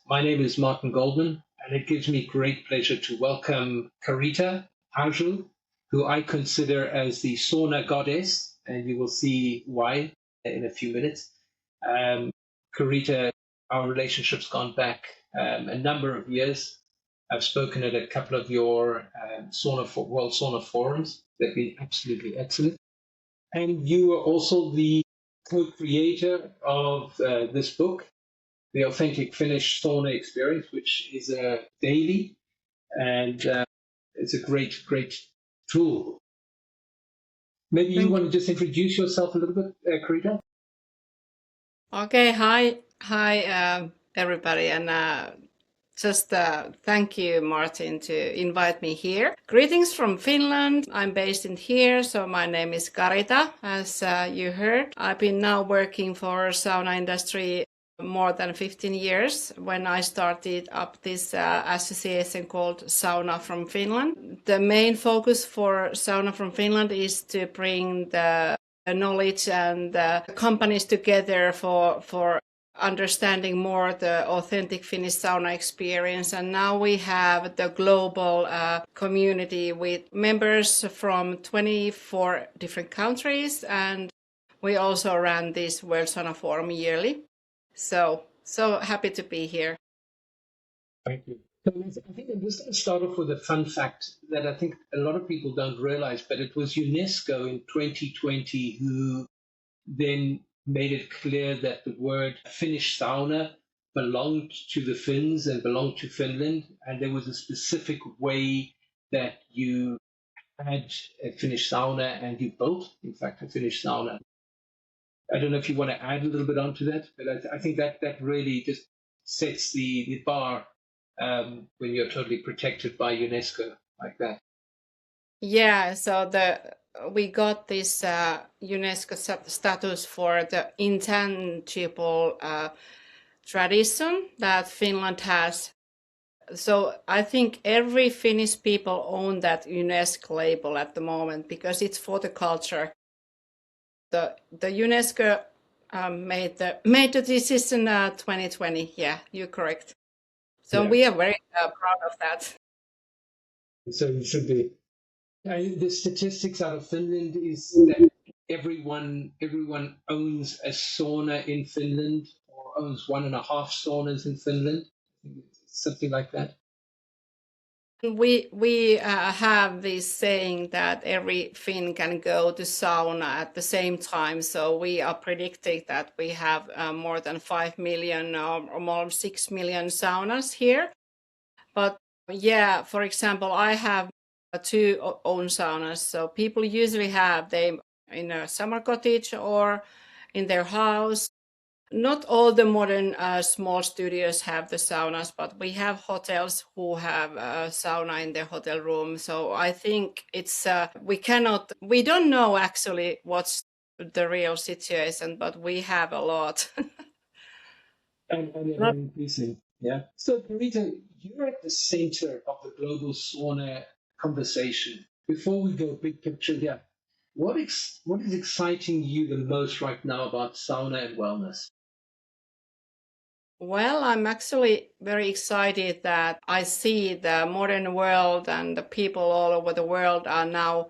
My name is Martin Goldmann, and it gives me great pleasure to welcome Carita Harju, who I consider as the sauna goddess, and you will see why in a few minutes. Um, Carita, our relationship's gone back a number of years. I've spoken at a couple of your World Sauna Forums. They've been absolutely excellent. And you are also the co-creator of this book, The Authentic Finnish Sauna Experience, which is a daily, and it's a great tool. Maybe you Thank want to just introduce yourself a little bit, Carita? Okay, hi, everybody, and just thank you, Martin, to invite me here. Greetings from Finland. I'm based in here, so my name is Carita, as you heard. I've been now working for sauna industry more than 15 years when I started up this association called Sauna from Finland. The main focus for Sauna from Finland is to bring the knowledge and companies together for understanding more the authentic Finnish sauna experience. And now we have the global community with members from 24 different countries. And we also run this World Sauna Forum yearly. So happy to be here. Thank you. So I think I'm just going to start off with a fun fact that I think a lot of people don't realize, but it was UNESCO in 2020 who then made it clear that the word Finnish sauna belonged to the Finns and belonged to Finland, and there was a specific way that you had a Finnish sauna and you built, in fact, a Finnish sauna. I don't know if you want to add a little bit onto that, but I think that really just sets the bar when you're totally protected by UNESCO like that. Yeah, so we got this UNESCO status for the intangible tradition that Finland has. So I think every Finnish people own that UNESCO label at the moment because it's for the culture. The UNESCO made the decision 2020. Yeah, you're correct. So Yeah. we are very proud of that. So you should be. The statistics out of Finland is that everyone owns a sauna in Finland or owns 1.5 saunas in Finland, something like that. We have this saying that every Finn can go to sauna at the same time. So we are predicting that we have more than 5 million or more than 6 million saunas here. But yeah, for example, I have two own saunas. So people usually have them in a summer cottage or in their house. Not all the modern small studios have the saunas, but we have hotels who have a sauna in their hotel room. So I think it's we don't know actually what's the real situation, but we have a lot. And increasing. Yeah. So, Carita, you're at the center of the global sauna conversation. Before we go big picture here, what is exciting you the most right now about sauna and wellness? Well, I'm actually very excited that I see the modern world and the people all over the world are now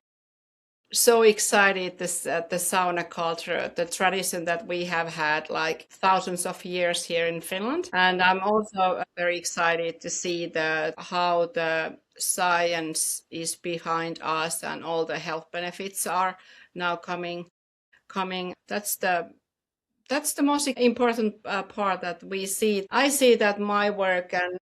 so excited the sauna culture, the tradition that we have had like thousands of years here in Finland. And I'm also very excited to see how the science is behind us and all the health benefits are now coming. That's the most important part that we see. I see that my work and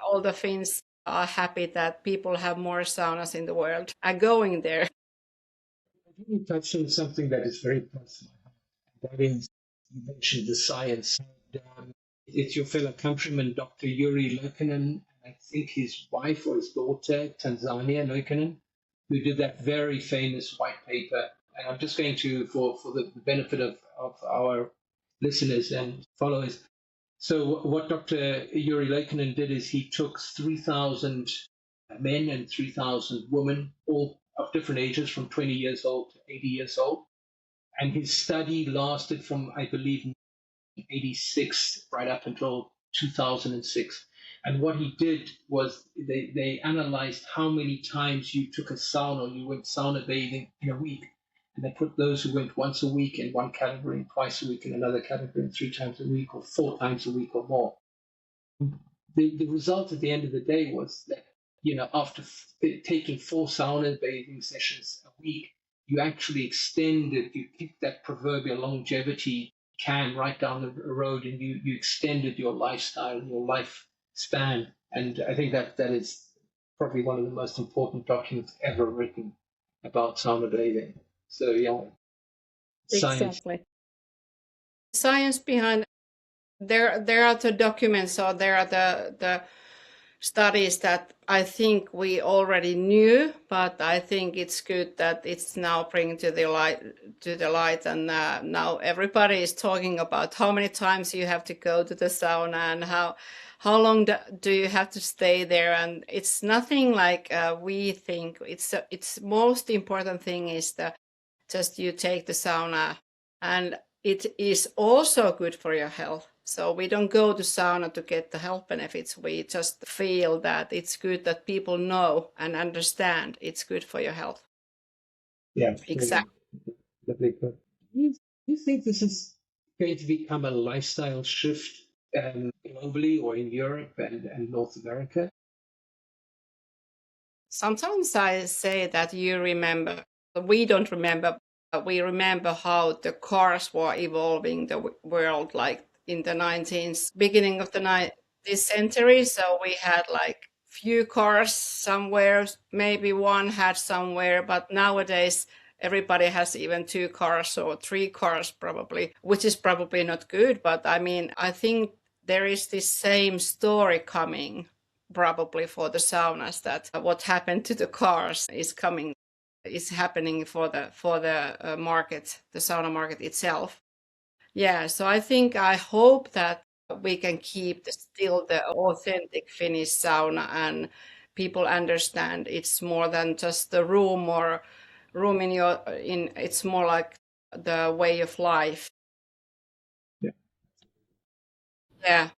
all the Finns are happy that people have more saunas in the world are going there. I think you touched on something that is very close to my heart. That is, you mentioned the science. And, it's your fellow countryman, Dr. Yuri Loikkanen, and I think his wife or his daughter, Tanzania Loikkanen, who did that very famous white paper. And I'm just going to, for the benefit of our listeners and followers. So what Dr. Yuri Loikkanen did is he took 3,000 men and 3,000 women, all of different ages, from 20 years old to 80 years old. And his study lasted from, I believe, 86 right up until 2006. And what he did was they analyzed how many times you took a sauna, or you went sauna bathing in a week. And they put those who went once a week in one category, and twice a week in another category, and 3 times a week, or 4 times a week or more. The result at the end of the day was that, after taking 4 sauna bathing sessions a week, you actually extended, you kicked that proverbial longevity can right down the road, and you extended your lifestyle, your lifespan. And I think that is probably one of the most important documents ever written about sauna bathing. So yeah, science. Exactly. Science behind there are the documents, or there are the studies that I think we already knew, but I think it's good that it's now bring to the light, and now everybody is talking about how many times you have to go to the sauna, and how long do you have to stay there. And it's nothing like we think. It's most important thing is that just you take the sauna, and it is also good for your health. So we don't go to sauna to get the health benefits. We just feel that it's good that people know and understand it's good for your health. Yeah, Exactly. lovely. Do you think this is going to become a lifestyle shift globally, or in Europe and North America? Sometimes I say that we don't remember, but we remember how the cars were evolving the world, like in the 19th, beginning of this century. So we had like few cars somewhere, maybe one had somewhere, but nowadays everybody has even 2 cars or 3 cars probably, which is probably not good. But I mean, I think there is this same story coming probably for the saunas, that what happened to the cars is happening for the market, the sauna market itself. Yeah, so I hope that we can keep still the authentic Finnish sauna, and people understand it's more than just the room, or room it's more like the way of life. Yeah. Yeah.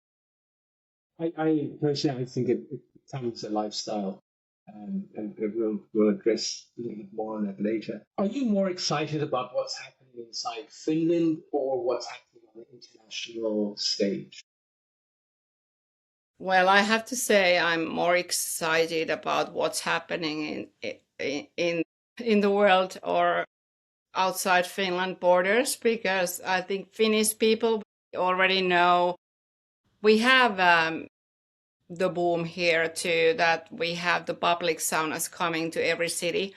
I personally, I think it becomes a lifestyle, and we'll address a little bit more on that later. Are you more excited about what's happening inside Finland, or what's happening on the international stage? Well, I have to say I'm more excited about what's happening in the world, or outside Finland borders, because I think Finnish people already know we have the boom here too, that we have the public saunas coming to every city.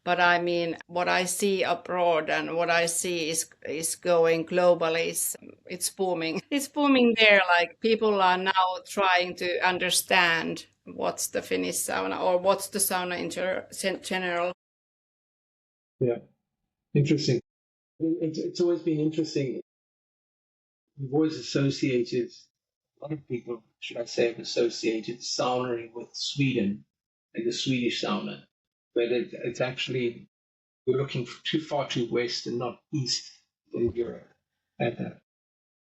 But I mean, what I see abroad and what I see is going globally. It's booming. It's booming there. Like, people are now trying to understand what's the Finnish sauna, or what's the sauna in general. Yeah, interesting. It's always been interesting. We've always associated, a lot of people, should I say, have associated saunaing with Sweden and the Swedish sauna, but it's actually, we're looking too far to west and not east in Europe. And,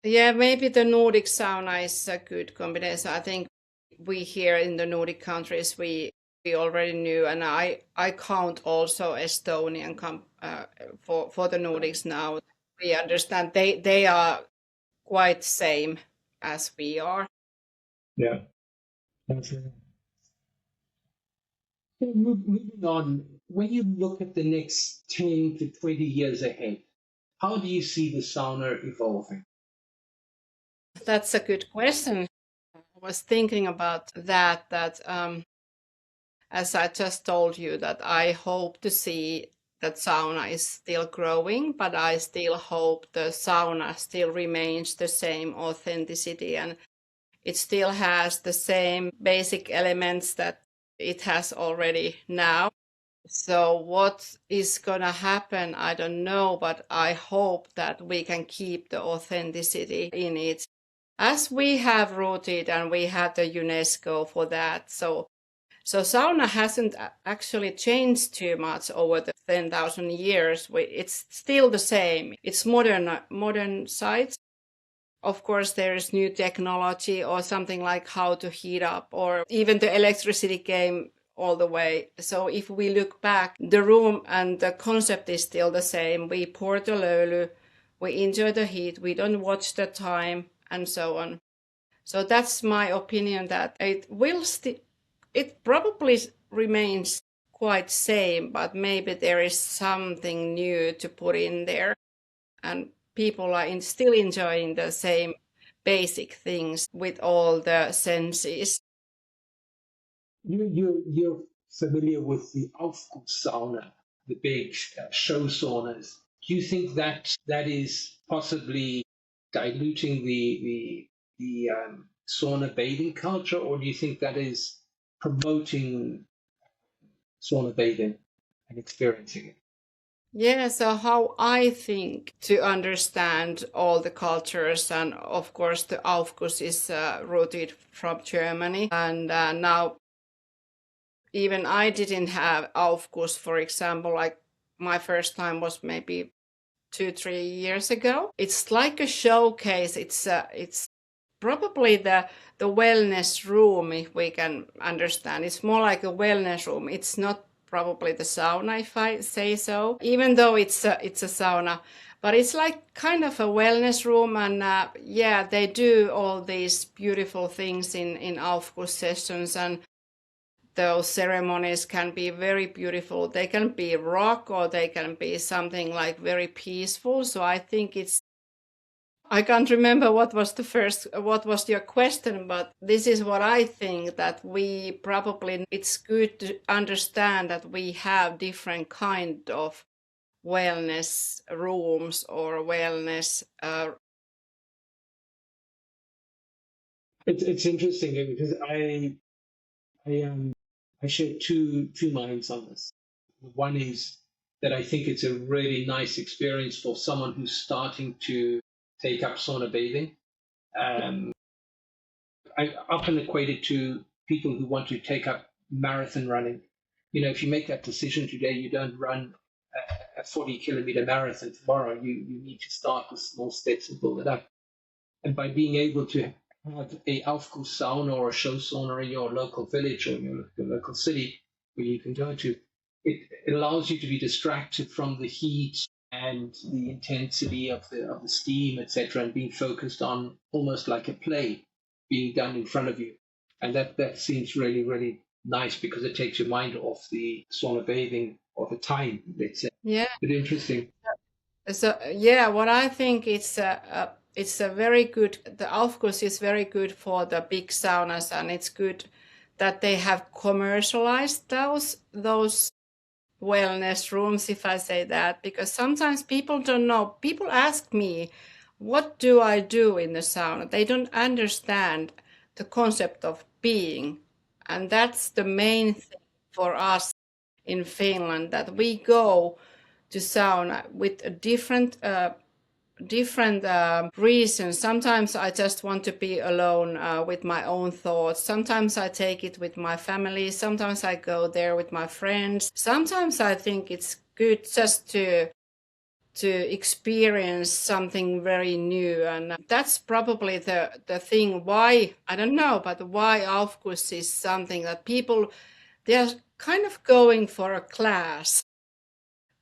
Yeah, maybe the Nordic sauna is a good combination. I think we here in the Nordic countries, we already knew, and I count also Estonian for the Nordics now. We understand they are quite same as we are. yeah. So moving on, when you look at the next 10 to 20 years ahead, how do you see the sauna evolving? That's a good question. I was thinking about that as I just told you, that I hope to see that sauna is still growing, but I still hope the sauna still remains the same authenticity, and it still has the same basic elements that it has already now. So what is gonna happen, I don't know, but I hope that we can keep the authenticity in it, as we have rooted, and we have the UNESCO for that. So sauna hasn't actually changed too much over the 10,000 years. It's still the same. It's modern sites, of course, there is new technology or something like how to heat up, or even the electricity came all the way. So if we look back, the room and the concept is still the same. We pour the löyly, we enjoy the heat, we don't watch the time, and so on. So that's my opinion, that it probably remains quite same, but maybe there is something new to put in there, and people are still enjoying the same basic things with all the senses. You're familiar with the Aufgusssauna, the big show saunas. Do you think that that is possibly diluting the sauna bathing culture, or do you think that is promoting sauna bathing and experiencing it? Yeah, so how I think to understand all the cultures, and of course the Aufguss is rooted from Germany, and now even I didn't have Aufguss, for example, like my first time was maybe 2-3 years ago. It's like a showcase. It's probably the wellness room, if we can understand. It's more like a wellness room. It's not probably the sauna, if I say so, even though it's a sauna. But it's like kind of a wellness room, and yeah, they do all these beautiful things in Aufguss sessions, and those ceremonies can be very beautiful. They can be rock, or they can be something like very peaceful. So I think I can't remember what was your question, but this is what I think, that it's good to understand that we have different kind of wellness rooms or wellness. It's interesting because I share two minds on this. One is that I think it's a really nice experience for someone who's starting to take up sauna bathing. I often equate it to people who want to take up marathon running. You know, if you make that decision today, you don't run a 40-kilometer marathon tomorrow. You need to start with small steps and build it up. And by being able to have a Aufguss sauna or a show sauna in your local village or your local city where you can go to, it allows you to be distracted from the heat and the intensity of the steam, etc., and being focused on almost like a play being done in front of you. And that seems really, really nice because it takes your mind off the sauna bathing or the time, let's say. Yeah. But interesting. So yeah, what I think it's a very good. The Aufguss is very good for the big saunas, and it's good that they have commercialized those wellness rooms, if I say that, because sometimes people don't know. People ask me, what do I do in the sauna? They don't understand the concept of being. And that's the main thing for us in Finland, that we go to sauna with a different reasons. Sometimes I just want to be alone with my own thoughts. Sometimes I take it with my family. Sometimes I go there with my friends. Sometimes I think it's good just to experience something very new, and that's probably the thing why, I don't know, but why Aufguss is something that people, they're kind of going for a class.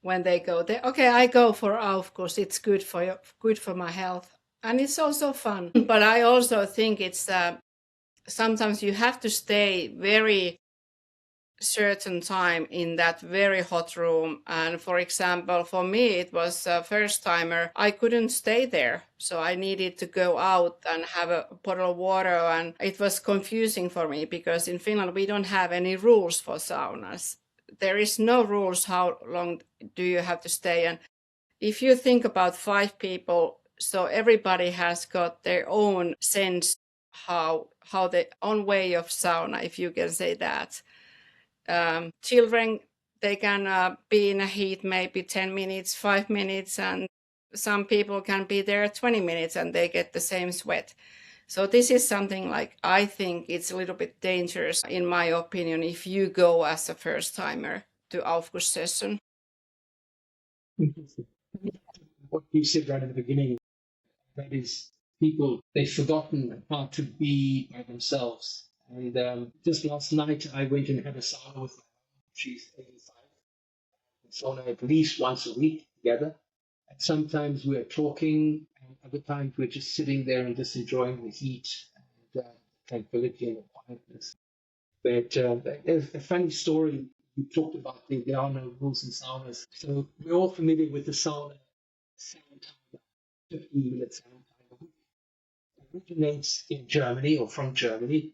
When they go there, okay, I go for Aufguss, it's good for my health, and it's also fun. But I also think it's sometimes you have to stay very certain time in that very hot room. And for example, for me, it was a first timer. I couldn't stay there, so I needed to go out and have a bottle of water, and it was confusing for me because in Finland we don't have any rules for saunas. There is no rules how long do you have to stay. And if you think about 5 people, so everybody has got their own sense, how their own way of sauna, if you can say that. Children, they can be in a heat maybe 10 minutes, 5 minutes, and some people can be there 20 minutes and they get the same sweat. So this is something like, I think it's a little bit dangerous, in my opinion, if you go as a first timer to Aufguss session. What you said right at the beginning, that is people, they've forgotten how to be by themselves. And just last night, I went and had a sauna with my mom. She's 85. Sauna at least once a week together. And sometimes we're talking, and other times we're just sitting there and just enjoying the heat and tranquility and the quietness. But there's a funny story. You talked about there are no rules in saunas. So we're all familiar with the sauna sound timer, 15-minute sound timer. It originates in Germany or from Germany.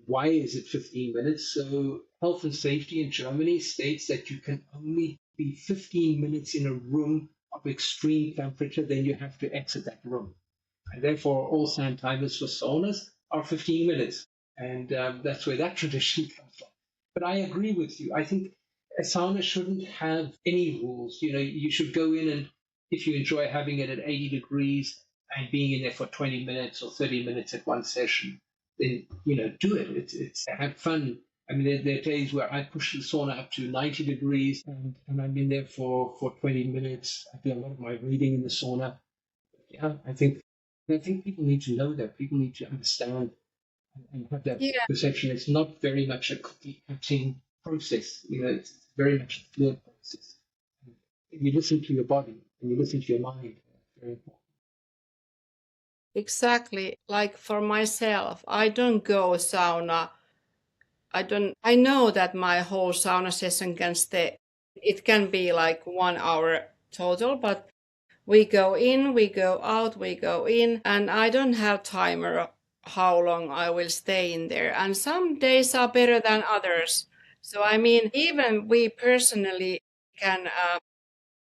Why is it 15 minutes? So health and safety in Germany states that you can only be 15 minutes in a room of extreme temperature, then you have to exit that room. And therefore, all sound timers for saunas are 15 minutes. And that's where that tradition comes from. But I agree with you. I think a sauna shouldn't have any rules. You know, you should go in and if you enjoy having it at 80 degrees and being in there for 20 minutes or 30 minutes at one session, then, you know, do it. It's have fun. I mean, there are days where I push the sauna up to 90 degrees and I'm in there for 20 minutes. I do a lot of my reading in the sauna. Yeah, I think people need to know that. People need to understand and have that Yeah. perception. It's not very much a cookie cutting process. You know, it's very much a fluid process. And you listen to your body and you listen to your mind. Very important. Exactly. Like for myself, I don't go sauna. I know that my whole sauna session can stay. It can be like 1 hour total, but we go in, we go out, we go in, and I don't have timer how long I will stay in there. And some days are better than others. So I mean, even we personally can,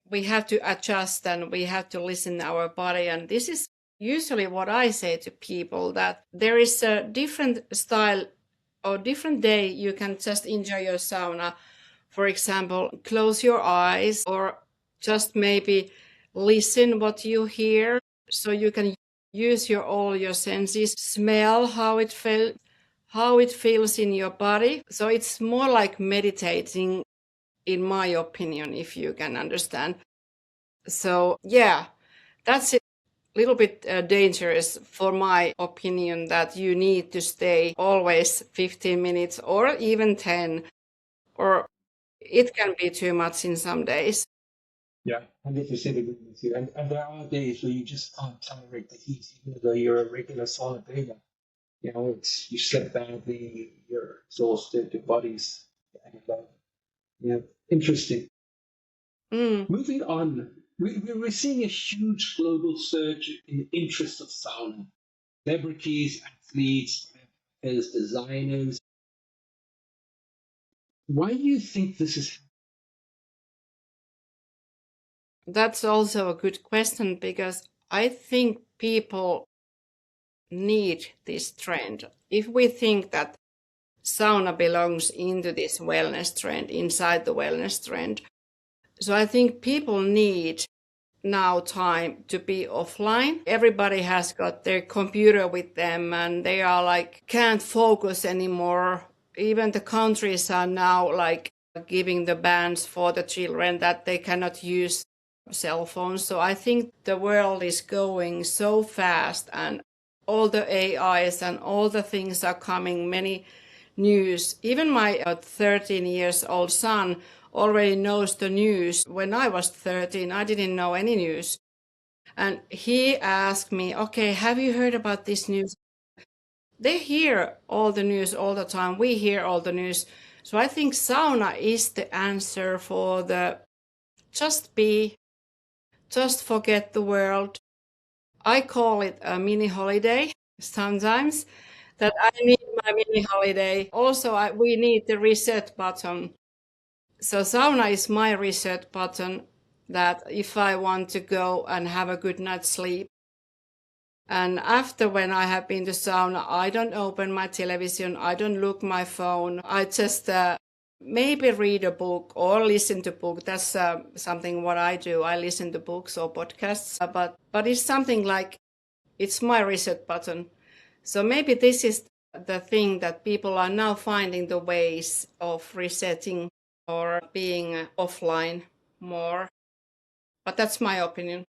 we have to adjust and we have to listen to our body. And this is usually what I say to people, that there is a different style or different day you can just enjoy your sauna. For example, close your eyes or just maybe listen what you hear, so you can use all your senses, smell how it feels in your body. So it's more like meditating, in my opinion, if you can understand. So yeah, that's a little bit dangerous for my opinion, that you need to stay always 15 minutes or even 10, or it can be too much in some days. Yeah, 100% agree with you. And there are days where you just can't tolerate the heat, even though you're a regular sauna bather. You know, it's you slept badly, you're exhausted, your body's and yeah, interesting. Mm. Moving on, we're seeing a huge global surge in interest of sauna. Celebrities, athletes, as designers. Why do you think this is? That's also a good question, because I think people need this trend. If we think that sauna belongs into this wellness trend, inside the wellness trend, so I think people need now time to be offline. Everybody has got their computer with them and they are like, can't focus anymore. Even the countries are now like giving the bans for the children that they cannot use cell phones. So I think the world is going so fast, and all the AIs and all the things are coming, many news. Even my 13 years old son already knows the news. When I was 13, I didn't know any news. And he asked me, okay, have you heard about this news? They hear all the news all the time. We hear all the news. So I think sauna is the answer for the just be, just forget the world. I call it a mini holiday sometimes, that I need my mini holiday. Also, we need the reset button. So sauna is my reset button, that if I want to go and have a good night's sleep. And after, when I have been to sauna, I don't open my television, I don't look my phone. I just maybe read a book or listen to book. That's something what I do. I listen to books or podcasts, but it's something like, it's my reset button. So maybe this is the thing, that people are now finding the ways of resetting or being offline more. But that's my opinion.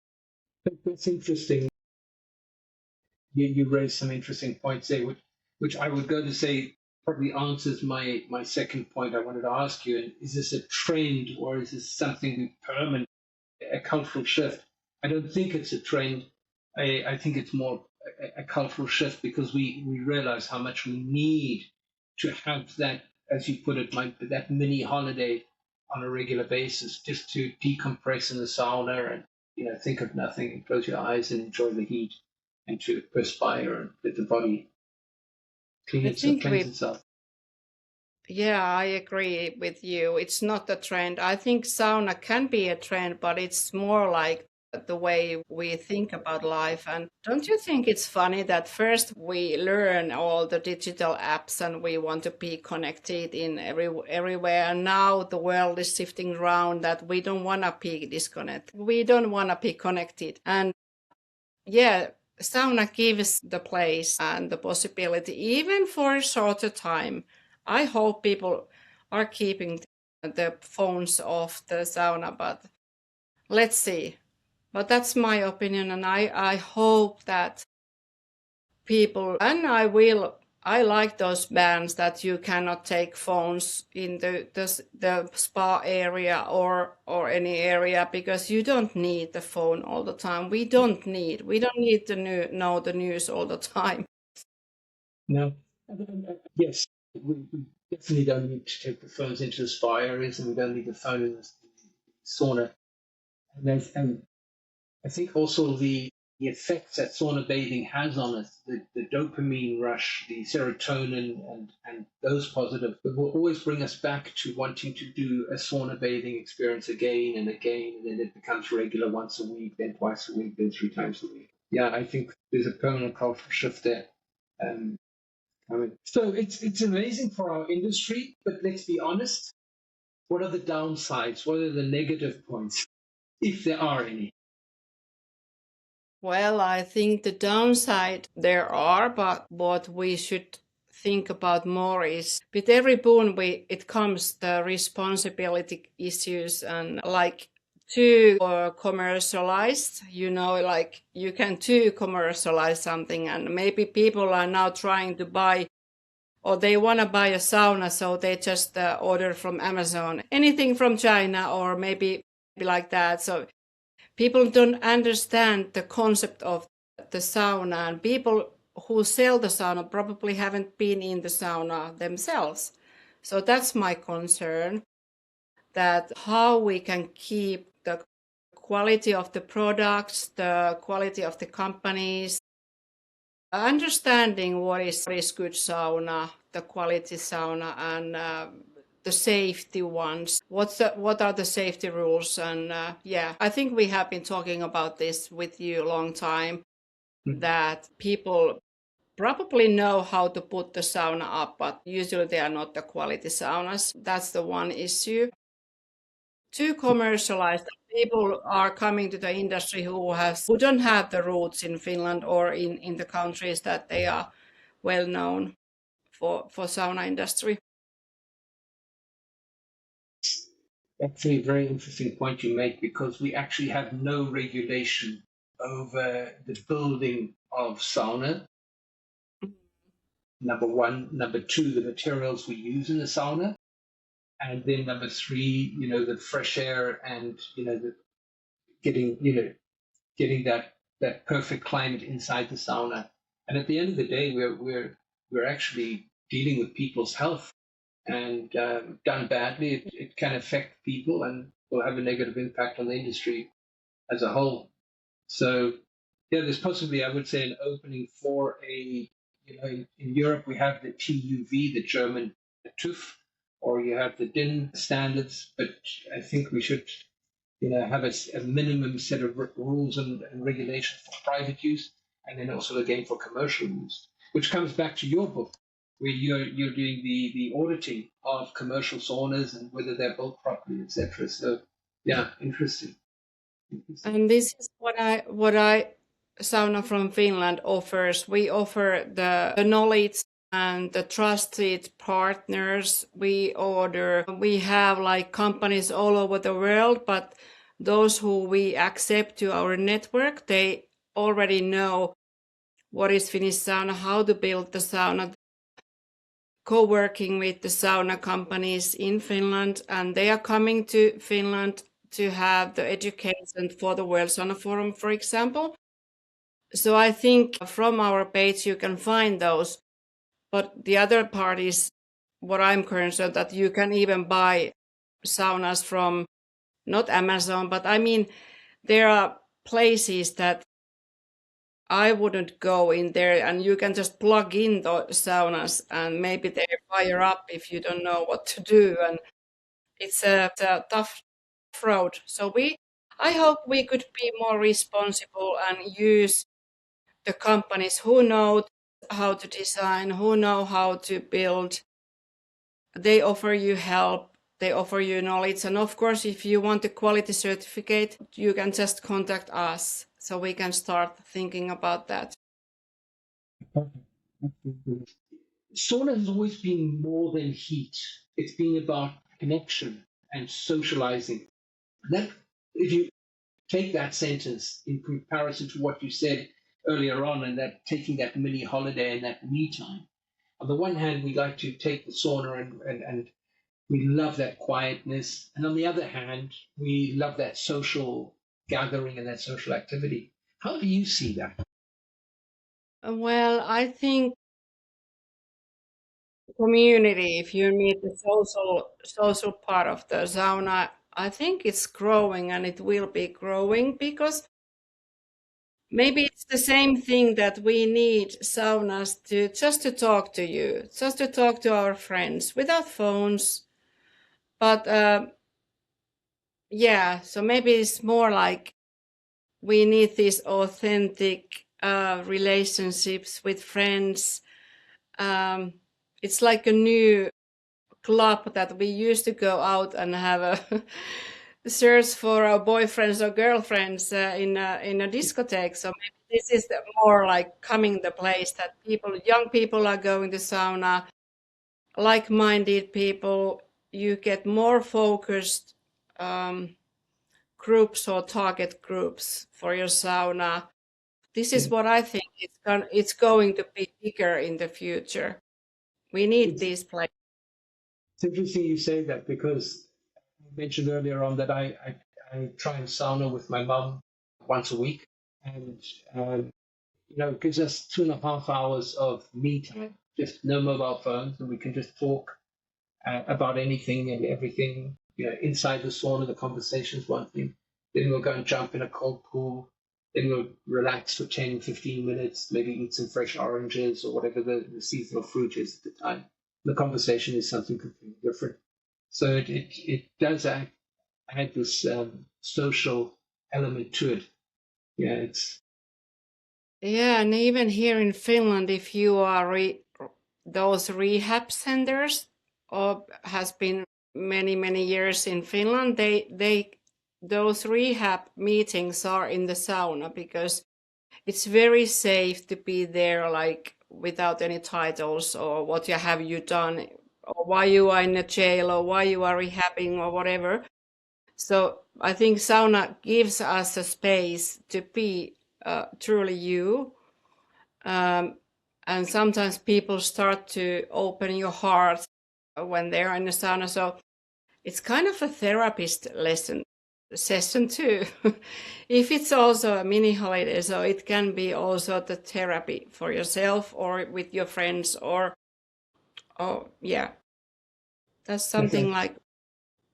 That's interesting. you raised some interesting points there, which I would go to say probably answers my second point I wanted to ask you. And is this a trend or is this something permanent, a cultural shift? I don't think it's a trend. I think it's more a cultural shift because we realize how much we need to have that, as you put it, that mini holiday on a regular basis, just to decompress in the sauna and think of nothing and close your eyes and enjoy the heat and to perspire and let the body I think cleanse itself. Yeah, I agree with you. It's not a trend. I think sauna can be a trend, but it's more like the way we think about life. And don't you think it's funny that first we learn all the digital apps and we want to be connected in everywhere, and now the world is shifting around that we don't want to be disconnected. We don't want to be connected. And yeah, sauna gives the place and the possibility, even for a shorter time. I hope people are keeping the phones off the sauna, but let's see. But that's my opinion, and I hope that people, and I like those bans that you cannot take phones in the spa area or any area, because you don't need the phone all the time. We don't need to know the news all the time. No. Yes, we definitely don't need to take the phones into the spa areas, and we don't need the phone in the sauna. And I think also the effects that sauna bathing has on us, the dopamine rush, the serotonin, and those positive, it will always bring us back to wanting to do a sauna bathing experience again and again, and then it becomes regular once a week, then twice a week, then 3 times a week. Yeah, I think there's a permanent cultural shift there. So it's amazing for our industry, but let's be honest. What are the downsides? What are the negative points, if there are any? Well, I think the downside there are, but what we should think about more is with every boon it comes the responsibility issues, and like too commercialized, like you can too commercialize something, and maybe people are now trying to buy, or they want to buy a sauna, so they just order from Amazon, anything from China or maybe like that. So people don't understand the concept of the sauna, and people who sell the sauna probably haven't been in the sauna themselves. So that's my concern, that how we can keep the quality of the products, the quality of the companies, understanding what is good sauna, the quality sauna, and the safety ones. What are the safety rules? And yeah, I think we have been talking about this with you a long time, that people probably know how to put the sauna up, but usually they are not the quality saunas. That's the one issue. Too commercialized. People are coming to the industry who don't have the roots in Finland or in the countries that they are well known for sauna industry. That's a very interesting point you make, because we actually have no regulation over the building of sauna. Number one. Number two, the materials we use in the sauna. And then number three, the fresh air and, getting, getting that perfect climate inside the sauna. And at the end of the day, we're actually dealing with people's health, and done badly, it can affect people and will have a negative impact on the industry as a whole. So, yeah, there's possibly, I would say, an opening for in Europe, we have the TUV, the German TÜV, or you have the DIN standards, but I think we should, have a minimum set of rules and regulations for private use, and then also again for commercial use, which comes back to your book, where you're doing the auditing of commercial saunas and whether they're built properly, etc. So, yeah, interesting. And this is what I Sauna from Finland offers. We offer the knowledge and the trusted partners. We have like companies all over the world, but those who we accept to our network, they already know what is Finnish sauna, how to build the sauna, co-working with the sauna companies in Finland, and they are coming to Finland to have the education for the World Sauna Forum, for example. So I think from our page you can find those. But the other part is what I'm concerned that you can even buy saunas from not Amazon, but I mean there are places that I wouldn't go in there, and you can just plug in the saunas and maybe they fire up if you don't know what to do. And it's a tough road. So I hope we could be more responsible and use the companies who know how to design, who know how to build. They offer you help, they offer you knowledge. And of course, if you want a quality certificate, you can just contact us so we can start thinking about that. Sauna has always been more than heat. It's been about connection and socializing. That, if you take that sentence in comparison to what you said earlier on, and that taking that mini holiday and that me time. On the one hand, we like to take the sauna and we love that quietness. And on the other hand, we love that social gathering and that social activity. How do you see that? Well, I think community, if you need the social part of the sauna, I think it's growing and it will be growing because maybe it's the same thing that we need saunas to just to talk to you, just to talk to our friends without phones. But yeah, so maybe it's more like we need these authentic relationships with friends. It's like a new club that we used to go out and have a search for our boyfriends or girlfriends in a discotheque. So maybe this is more like coming the place that young people are going to sauna, like-minded people. You get more focused groups or target groups for your sauna. This is what I think it's going to be bigger in the future. We need these places. It's interesting you say that because I mentioned earlier on that I try and sauna with my mum once a week, and it gives us 2.5 hours of me time, just no mobile phones, and we can just talk about anything and everything. Inside the sauna, the conversation's one thing. Then we'll go and jump in a cold pool. Then we'll relax for 10, 15 minutes, maybe eat some fresh oranges or whatever the seasonal fruit is at the time. The conversation is something completely different. So it does add this social element to it. Yeah, and even here in Finland, if you are those rehab centers, or has been many years in Finland, those rehab meetings are in the sauna because it's very safe to be there, like without any titles or what have you done, or why you are in a jail, or why you are rehabbing, or whatever. So I think sauna gives us a space to be truly you. And sometimes people start to open your heart when they're in the sauna. So it's kind of a therapist session too. If it's also a mini holiday, so it can be also the therapy for yourself or with your friends or yeah. That's something like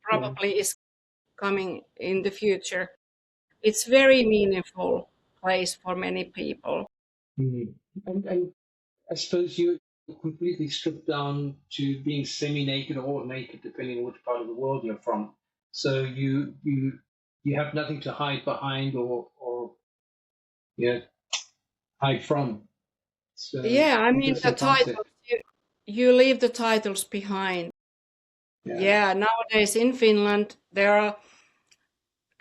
probably is coming in the future. It's very meaningful place for many people. And I suppose you're completely stripped down to being semi-naked or naked, depending on which part of the world you're from. So you have nothing to hide behind or hide from. So Yeah, I mean that's the fantastic. titles, you leave the titles behind. Yeah, nowadays in Finland there are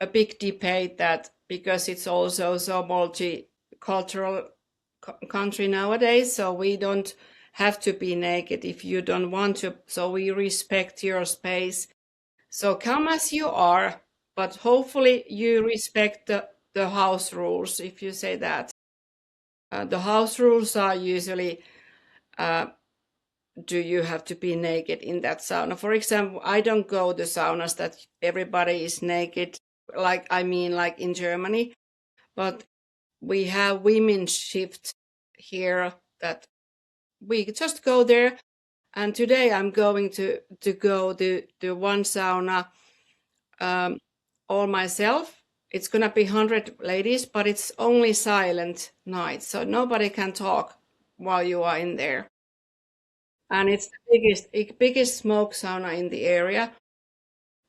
a big debate that because it's also so multicultural country nowadays, so we don't have to be naked if you don't want to. So we respect your space. So come as you are, but hopefully you respect the house rules, if you say that. The house rules are usually, do you have to be naked in that sauna? For example, I don't go to saunas that everybody is naked, like in Germany, but we have women's shift here that we just go there. And today I'm going to go to one sauna all myself. It's gonna be 100 ladies, but it's only silent night, so nobody can talk while you are in there. And it's the biggest smoke sauna in the area.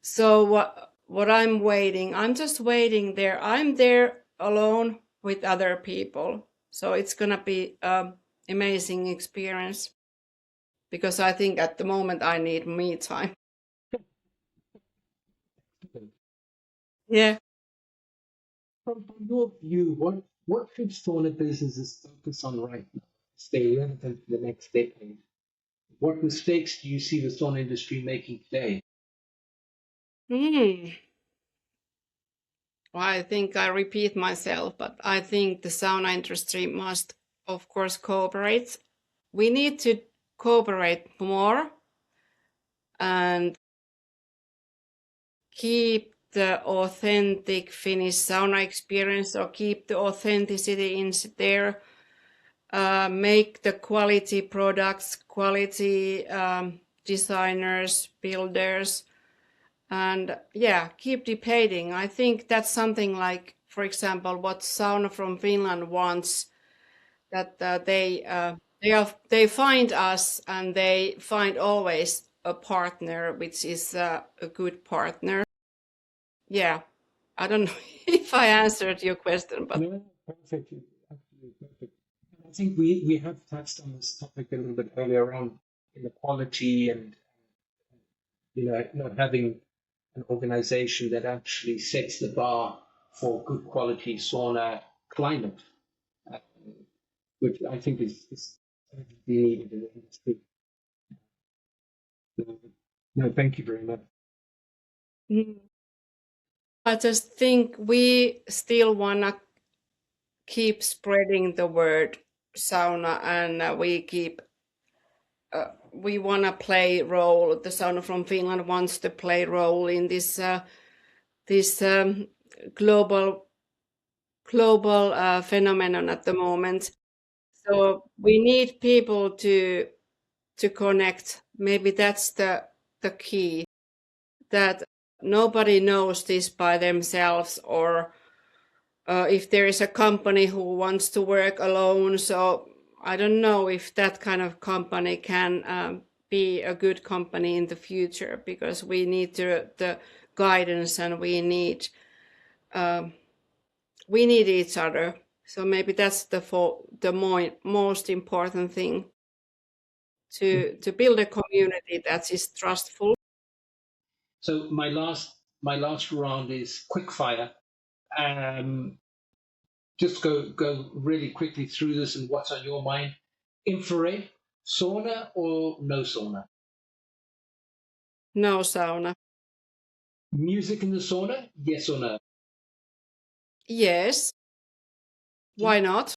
So what I'm just waiting there. I'm there alone with other people. So it's gonna be amazing experience because I think at the moment I need me time. Yeah. From your view, what should sauna businesses focus on right now to stay relevant for the next decade? What mistakes do you see the sauna industry making today? Hmm. Well, I think I repeat myself, but I think the sauna industry must, of course, cooperate. We need to cooperate more and keep the authentic Finnish sauna experience, or keep the authenticity in there. Make the quality products, quality designers, builders, and yeah, keep debating. I think that's something like, for example, what Sauna from Finland wants, that they find us and they find always a partner which is a good partner. Yeah, I don't know if I answered your question, but No, perfect. Absolutely perfect. I think we have touched on this topic a little bit earlier on inequality and not having an organization that actually sets the bar for good quality sauna climate, uh, which I think is needed in the industry. No, thank you very much. I just think we still wanna keep spreading the word sauna, and we want to play role. The sauna from Finland wants to play role in this global phenomenon at the moment. So we need people to connect. Maybe that's the key, that nobody knows this by themselves, or if there is a company who wants to work alone. So I don't know if that kind of company can be a good company in the future, because we need the guidance, and we need each other. So maybe that's the most important thing, to build a community that is trustful. So my last round is quick fire. Um, just go really quickly through this and what's on your mind. Infrared sauna or no sauna? No sauna. Music in the sauna, yes or no? Yes. Why not?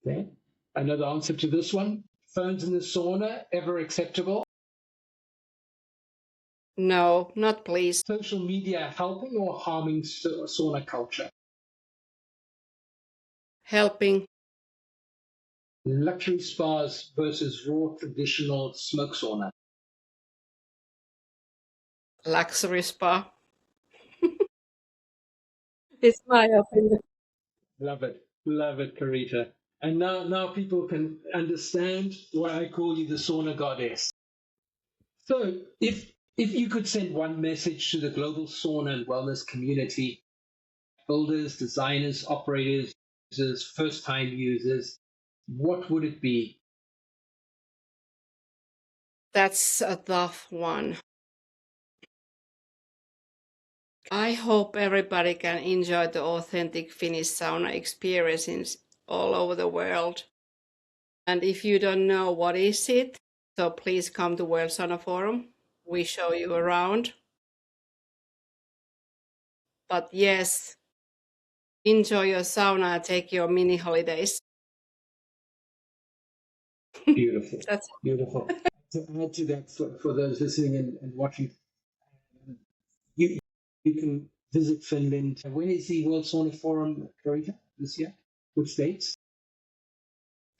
Okay. Another answer to this one. Phones in the sauna, ever acceptable? No, not please. Social media helping or harming sauna culture? Helping. Luxury spas versus raw traditional smoke sauna? Luxury spa. It's my opinion. Love it, Carita. And now people can understand why I call you the sauna goddess. So, if you could send one message to the global sauna and wellness community, builders, designers, operators, users, first-time users, what would it be? That's a tough one. I hope everybody can enjoy the authentic Finnish sauna experiences all over the world. And if you don't know what is it, so please come to World Sauna Forum. We show you around. But yes, enjoy your sauna and take your mini holidays. Beautiful, That's beautiful. To add to that, for those listening and watching, you you can visit Finland. When is the World Sauna Forum, Carita, this year? Which dates?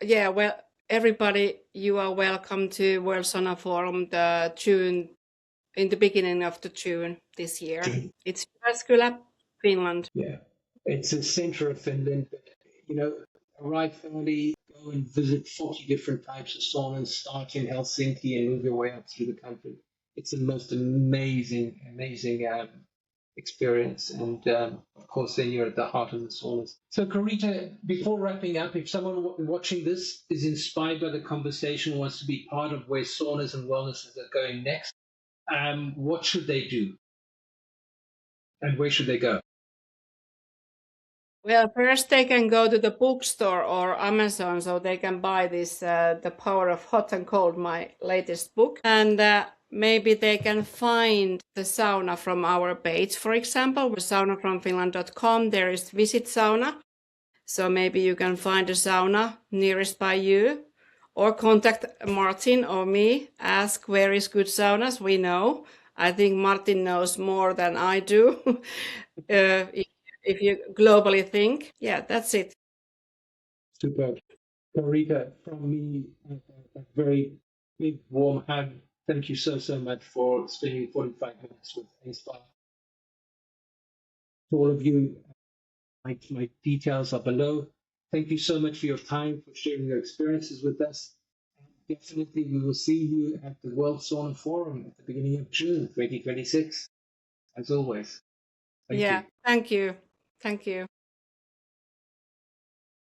yeah. Well, everybody, you are welcome to World Sauna Forum the June in the beginning of the June this year. It's Jyväskylä, Finland. Yeah, it's the center of Finland. But, arrive early, go and visit 40 different types of saunas, start in Helsinki and move your way up through the country. It's the most amazing, amazing experience. And of course, then you're at the heart of the saunas. So, Carita, before wrapping up, if someone watching this is inspired by the conversation, wants to be part of where saunas and wellnesses are going next, what should they do? And where should they go? Well, first they can go to the bookstore or Amazon, so they can buy this The Power of Hot and Cold, my latest book. And maybe they can find the sauna from our page, for example, saunafromfinland.com. There is Visit Sauna. So maybe you can find a sauna nearest by you, or contact Martin or me, ask where is good saunas. We know. I think Martin knows more than I do. If you globally think. Yeah, that's it. Super. Carita, from me, a very big warm hug. Thank you so, so much for spending 45 minutes with Inspire. To all of you, my details are below. Thank you so much for your time, for sharing your experiences with us. And definitely, we will see you at the World Sauna Forum at the beginning of June 2026, as always. Thank you. Thank you. Thank you.